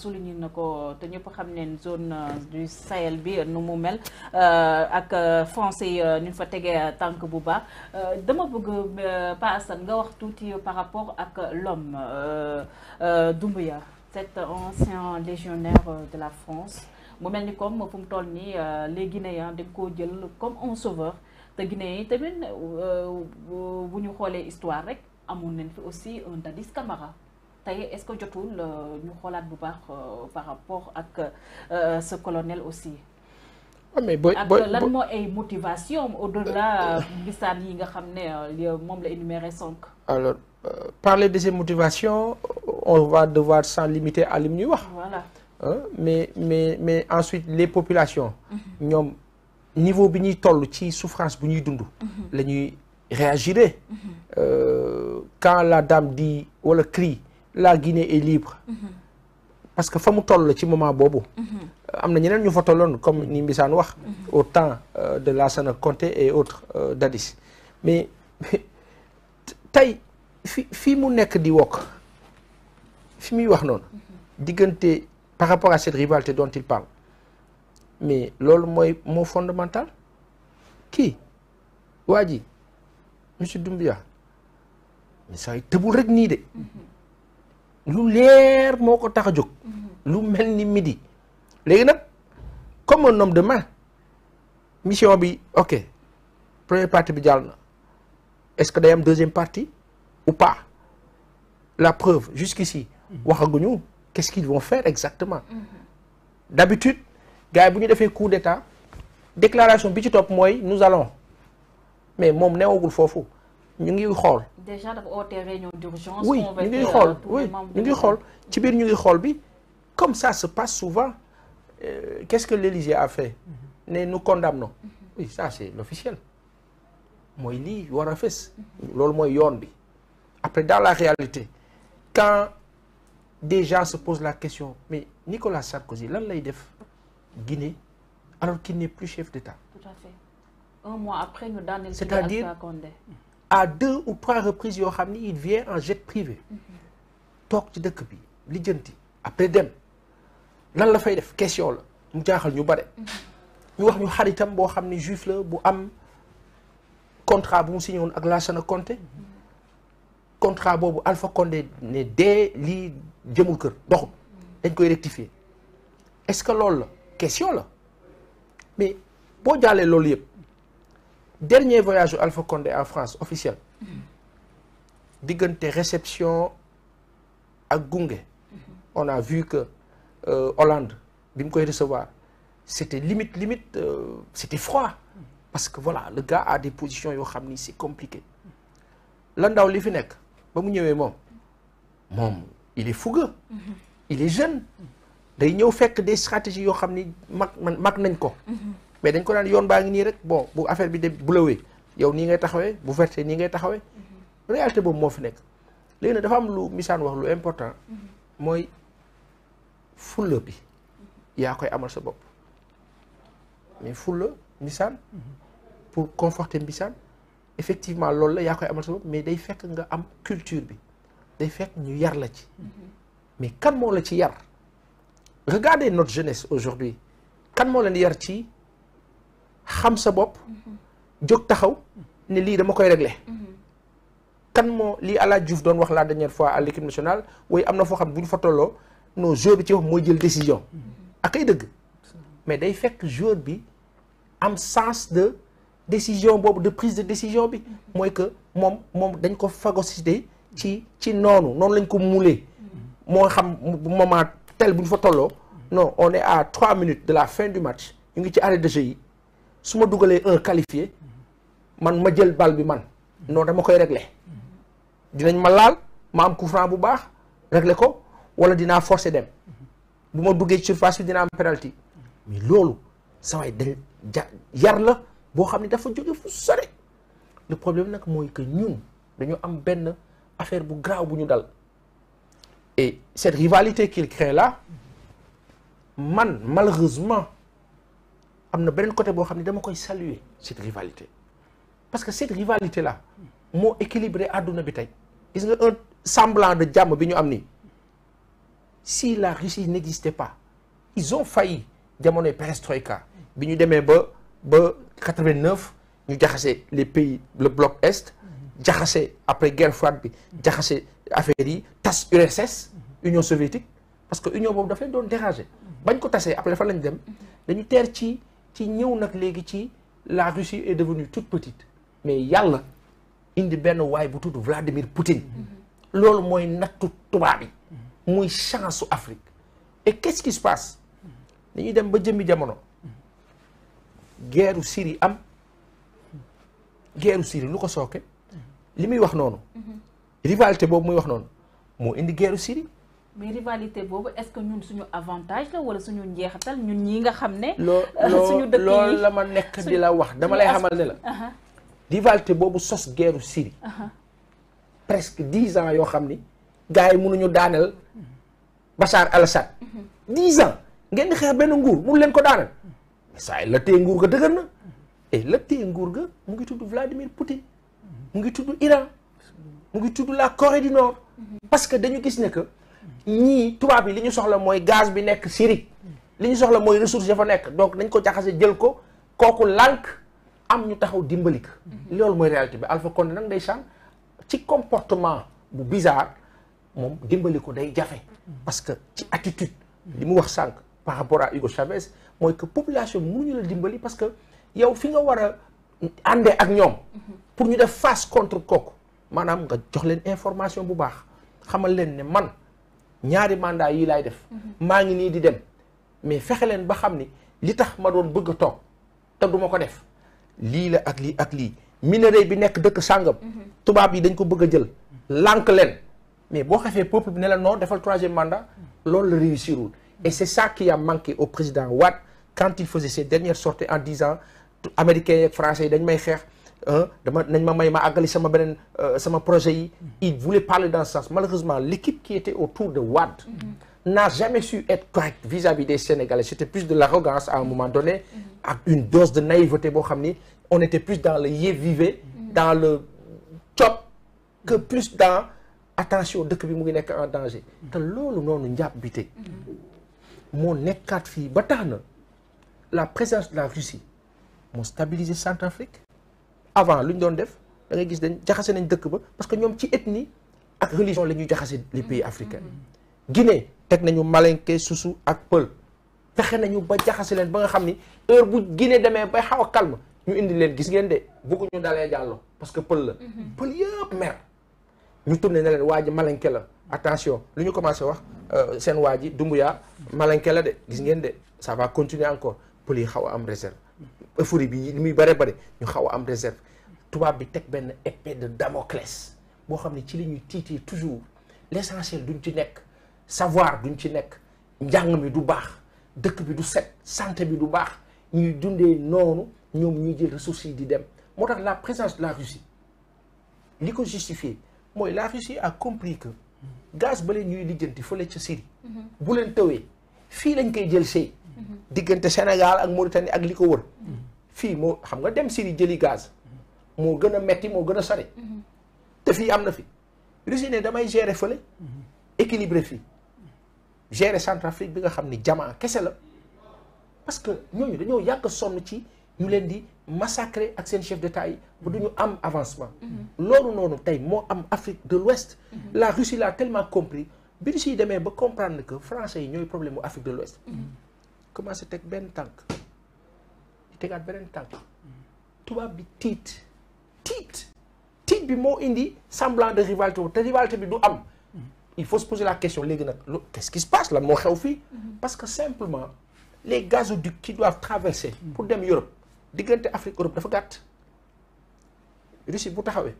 souligné na ko te ñëpp xam ne zone du Sahel bi nu mu mel ak français yi ñu fa tegee tànk bu baax dama bëgg Pa Assane nga wax tuuti par rapport ak l'homme Doumbouya cet ancien légionnaire de la France mu mel ni comme fu mu toll nii les Guinéens dañ koo jël comme un sauveur te Guinéens yi tamit bu ñu xoolee histoire rek amoon nañ fi aussi un Dadis Camara tey est-ce que jotul ñu xoolaat bu baax par rapport ak ce colonel aussi. mais ak lan moo ay motivation au-delà bisaan yi nga xam ne moom la énuméré sonk. alors parler de ces motivations on va devoir s'en limiter à li ñuy wax. voilà mais ensuite les populations. ñoom niveau bi ñuy toll ci souffrance bu ñuy dund. la ñuy réagir. Quand la dame dit wala crie la Guinée est libre. parce que fa mu toll ci moment boobu. am na ñeneen ñu fa tolloon comme ni Mbissane wax. au temps de Lassana Conté et autres Dadis mais tey fi mu nekk di wokk fi muy wax noonu. diggante par rapport à cette rivalité dont il parle mais loolu mooy moo fondamental kii waa ji monsieur Doumbouya mais saa yu tëbul rek nii de lu leer moo ko tax a jóg lu mel ni midi léegi nag comme un homme de main mission bi ok première partie bi jàll na est-ce que day am deuxième partie ou pas la preuve jusqu'ici waxaguñu qu'est-ce qu'ils vont faire exactement d'habitude gars yi bu ñu defee coup d'état déclaration bi ci topp mooy nous allons mais moom neewagul foofu ñu ngi xool. déjà dafa oote réunion d'urgence. oui ñu ngi xool oui ñu ngi xool ci biir ñu ngi xool bi comme ça se passe souvent qu'est-ce que l'Élysée a fait ne nous condamnons oui ça c'est l'officiel mooy lii war a fës loolu mooy yoon bi après dans la réalité quand des gens se posent la question mais Nicolas Sarkozy lan lay def Guinée alors qu'il n'est plus chef d'État. Tout à fait. Un mois après ñu daaneel. c'est-à-dire à 2 ou 3 reprises yoo xam ni il vient en jet privé. toog ci dëkk bi lijjanti après dem lan la fay def question la mu jaaxal ñu bare. ñu wax ñu xaritam boo xam ni juif la bu am contrat bu mu signé woon ak Lassana Conté. contrat boobu Alpha Condé ne dee lii jëmul kër doxul dañ koy rectifier est-ce que loolu la question la mais boo jàllee loolu yëpp dernier voyage u Alpha Condé en France officiel diggante réception ak gunge on a vu que Hollande bi mu koy recevoir c'était limite c'était froid parce que voilà le gars a des positions yoo xam ni c'est compliqué la ndaw li fi nekk ba mu ñëwee moom il est fougueux il est jeune day ñëw fekk des stratégies yoo xam ni mag nañ ko mais dañ ko daan yoon baa ngi nii rek bon bu affaire bi de bu lawee yow nii ngay taxawee bu verte nii ngay taxawee réalité boobu moo fi nekk léegi nag dafa am lu Mbissane wax lu important mooy fulla bi yaa koy amal sa bopp mais fulla Mbissane pour conforter Mbissane effectivement loolu la yaa koy amal sa bopp mais day fekk nga am culture bi day fekk ñu yar la ci mais kan moo la ci yar regardez notre jeunesse aujourd'hui kan moo leen yar ci xam sa bopp jóg taxaw ne lii dama koy régler kan moo lii El Hadj Diouf doon wax la dernière fois à l'équipe nationale waaye am na foo xam bu ñu fa tolloo non joueur bi ci wax mooy jël décision ak ay dëgg mais day fekk joueur bi am sens de décision boobu de prise de décision bi mooy que moom dañ ko phagocyté ci noonu lañ ko muulee moo xam moment tel bu ñu fa tolloo non on est à 3 minutes de la fin du match ñu ngi ci arrêt de jeu yi su ma dugalee un qualifié man ma jël balle bi man non dama koy régler dinañ ma laal ma am coup franc bu baax régler ko wala dinaa forcer dem bu ma duggee ci surface bi dina am penalty mais loolu sa waay dañ yar la boo xam ne dafa jóge fu sore le problème nag mooy que ñun dañu am benn affaire bu grave bu ñu dal et cette rivalité qu'il crée là man malheureusement am na beneen côté boo xam ne dama koy saluer cette rivalité parce que cette rivalité là moo équilibré àdduna bi tey gis nga un semblant de jàmm bi ñu am nii si la Russie n'existait pas ils ont failli jamonoy perestroïka bi ñu demee ba 89 ñu jaxase les pays le bloc est jaxase après guerre froide bi jaxase affaire yi tas URSS Union soviétique parce que union boobu dafay doon déranger bañ ko tasee après fan lañ dem dañu teer ci ñëw nag léegi ci la Russie est devenue toute petite mais yàlla indi benn waay bu tudd Vladimir Poutine loolu mooy nattu tubaab yi muy chance su Afrique et qu'est-ce qui se passe dañuy dem ba jëmmi jamono guerre Syrie am guerre Syrie lu ko sooke li muy wax noonu rivalité boobu muy wax noonu moo indi guerre Syrie mais rivalité boobu est-ce que ñun suñu avantage la wala suñu njeexital ñun ñi nga xam ne suñu dëkk yi loolu la ma nekk di la wax dama lay xamal ne la rivalité boobu sos guerre Syrie presque 10 ans yoo xam ni gars yi mënuñu daaneel Bachar al-Assad 10 ans ngeen di xeex benn nguur mënu leen ko daaneel saa yi la téye nguur ga dëgër na et la téye nguur ga mu ngi tudd Vladimir Poutine mu ngi tudd Iran mu ngi tudd la Corée du Nord parce que dañu gis ne que ñii tubaab yi li ñu soxla mooy gaz bi nekk Syrie li ñu soxla mooy ressource ya fa nekk donc nañ ko jaxase jël ko kooku lànk am ñu taxaw dimbali ko loolu mooy réalité bi Alpha Condé nag ndeysaan ci comportement bu bizarre moom dimbali ko day jafe parce que ci attitude li mu wax sànq par rapport à Hugo Chavez mooy que population bi mënuñu la dimbali parce que yow fi nga war a àndee ak ñoom pour ñu def face contre kooku maanaam nga jox leen information bu baax xamal leen ne man ñaari mandat yi laay def maa ngi nii di dem mais fexe leen ba xam ni li tax ma doon bëgg a toog te duma ko def lii la ak lii ak lii minerai bi nekk dëkk sàngam tubaab yi dañ ko bëgg a jël lànk leen mais boo xefee peuple bi ne la non defal troisième mandat loolu la réussirul et c'est ça qui a manqué au président Wade quand il faisait ses dernières sorties en disant américains yeeg français yi dañ may xeex nañ ma may ma àggali sama beneen sama projet yi il voulait parler dans ce sens malheureusement l'équipe qui était autour de Wade n'a jamais su être correct vis-à-vis des Sénégalais c'était plus de l'arrogance à un moment donné ak une dose de naïveté boo xam ni on était plus dans le yé-vivé dans le cop que plus dans attention dëkk bi mu ngi nekk en danger te loolu noonu njàpp bi tey moo nekkaat fii ba tax na la présence de la Russie moo stabiliser Centrafrique avant lu ñu doon def da ngay gis dañ jaxase nañ dëkk ba parce que ñoom ci ethnie ak religion la ñuy jaxase les pays africains Guinée teg nañu Malinké Soussou ak Peul fexe nañu ba jaxase leen ba nga xam ni heure bu Guinée demee bay xaw a calme ñu indi leen gis ngeen de bëgguñu dalee jàllo parce que Peul la Peul yëpp mer ñu tourné ne leen waa ji Malinké la attention lu ñu commencé wax seen waa ji Doumbouya Malinké la de gis ngeen de ça va continuer encore Peul yi xaw a am réserve euphorie bi li muy bare ñu xaw a am réserve tubaab bi teg benn épée de Damoclès boo xam ne ci li ñuy tiitee toujours l'essentiel duñ ci nekk savoir duñ ci nekk njàng mi du baax dëkk bi du set santé bi du baax ñuy dundee noonu ñoom ñuy jël ressources yi di dem moo tax la présence de la Russie li ko justifié mooy la Russie a compris que gaz ba leen ñuy lijjanti fële ca Syrie bu leen tawee fii lañ koy jël see diggante Sénégal ak Mauritanie ak li ko wër fii moo xam nga dem Syrie jëli gaz moo gën a metti moo gën a sori te fii am na fi Russie ne damay gérer fële équilibré fii gérer Centrafrique bi nga xam ni jamaa kese la parce que ñooñu dañoo yàgg sonn ci ñu leen di massacrer ak seen chef d'État yi ba duñu am avancement loolu noonu tey moo am Afrique de l'Ouest la Russie l'a tellement compris bi Russie yi demee ba comprendre que français yi ñooy problème mu Afrique de l'Ouest commencé teg benn tànk di tegaat beneen tànk tubaab bi tiit bi moo indi semblant de rivalité te rivalité bi du am il faut se poser la question léegi nag qu'est-ce qui se passe lan moo xew fii parce que simplement les gazoducs qui doivent traverser pour dem Europe diggante Afrique Europe dafa gàtt Russie bu taxawee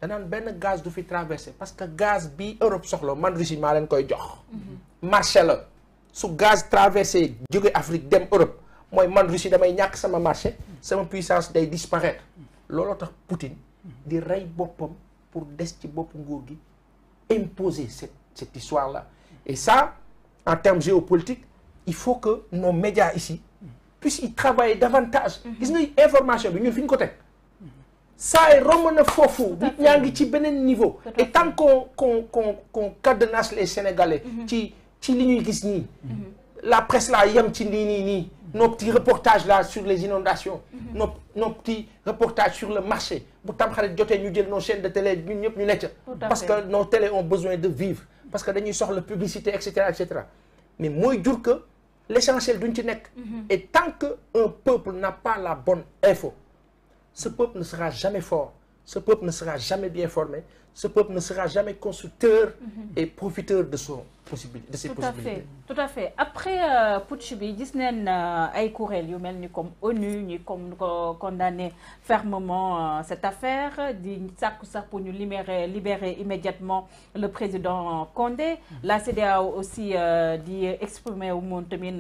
danaan benn gaz du fi traverser parce que gaz bi Europe soxla man Russie maa leen koy jox marché la su gaz traversé jóge Afrique dem Europe mooy man Russie damay ñàkk sama marché sama puissance day disparaître looloo tax Poutine di rey boppam pour des ci bopp nguur gi imposer cette histoire là et ça en termes géopolitiques il faut que nos médias ici puissent y travailler davantage gis nga information bi ñun fi ñu ko teg saa yi romb na foofu nit ñaa ngi ci beneen niveau et tant qu'on cadenasse les Sénégalais ci li ñuy gis nii la presse là yem ci nii nos petits reportages là sur les inondations nos petits reportages sur le marché bu Tamxarit jotee ñu jël nos chaînes de télé ñun ñëpp ñu nekk parce que nos télés ont besoin de vivre parce que dañuy soxla publicité et cetera mais mooy jur que l'essentiel duñ ci nekk et tant que un peuple n'a pas la bonne info ce peuple ne sera jamais fort, ce peuple ne sera jamais bien formé, ce peuple ne sera jamais constructeur et profiteur de ses possibilités. Tout à fait. Après putsch bi gis neen ay kuréel yu mel ni comme ONU ñi comme condamné fermement cette affaire di sàkku sax pour ñu libérer immédiatement le président Condé. La CEDEAO aussi di exprimer wu moom tamit